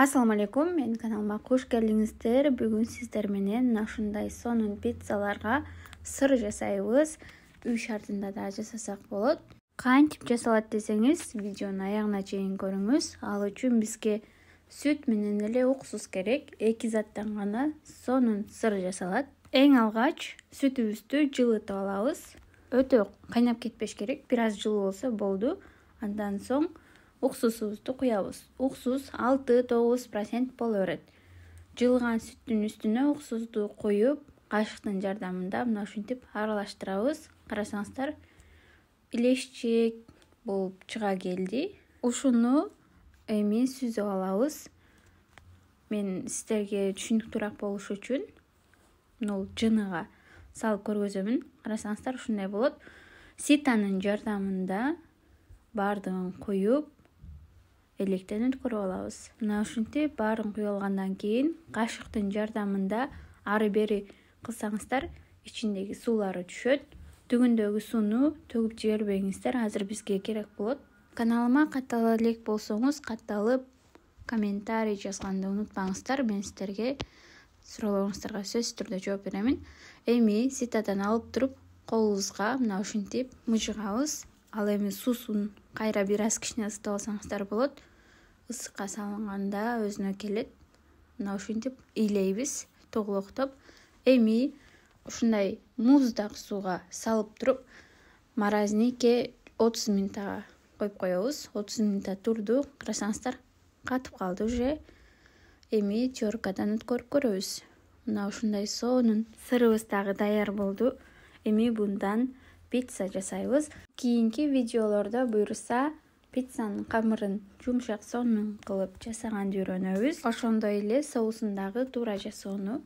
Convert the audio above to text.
Assalamu alaikum, men kanalıma hoş geldingиздер. Бүгүн сиздер менен мына ушундай сонун пиццаларга сыр жасайбыз. Үй шартында да жасасак болот. Кантип жасалат десеңиз, видеону аягына чейин көрүңүз. Ал үчүн бизге сүт менен эле уксус керек. Эки заттан гана сонун сыр жасалат. Эң алгач сүтүбүздү жылытып алабыз. Өтө кайнап кетпеш керек, бир аз жылуу болсо болду. Андан соң уксусубузду куябыз. Уксус 6-9% боло берет. Жылган сүттүн үстүнө уксусту коюп, кашыктын жардамында мына ушинтип аралаштырабыз. Карасаңыздар, илешчек болуп чыга келди. Ушуну эми сүзүп алабыз. Мен сиздерге түшүнүктүүрөөк болуш үчүн мына жыныга салып көргөзөмүн. Карасаңыздар, ушундай болот. Ситанын жардамында баардыгын коюп, электен өткөрүп алабыз. Мына ушинтип баарын куюп алгандан кийин кашыктын жардамында ары бери кылсаңыздар, ичиндеги суулары түшөт. Түгүндөгү сууну төгүп жибербеңиздер, азыр бизге керек болот. Каналыма каттала элек болсоңуз, катталып комментарий жазганды унутпаңыздар. Мен сиздерге суроолоруңуздарга сөзсүз түрдө жооп беремин. Эми ситадан алып туруп колубузга мына ушинтип мыжыгабыз. Ал эми суусун кайра бир аз кичине ысытып алсаңыздар болот. Ысыкка салынганда өзүнө келет. Мына ушинтип ыйлайбыз, тоголоктоп. Эми ушундай муздак сууга салып туруп, морозилникке 30 минутага коюп коебуз. 30 минутта турду. Карасаңыздар, катып калды уже. Эми теркадан өткөрүп көрөбүз. Мына ушундай сонун сырыбыз дагы даяр болду. Эми bundan пицца жасайбыз. Кийинки видеолордо буюрса, пиццанын камырын жумшак сонун кылып жасаганды үйрөнөбүз. Ошондой эле соусун дагы туура жасоону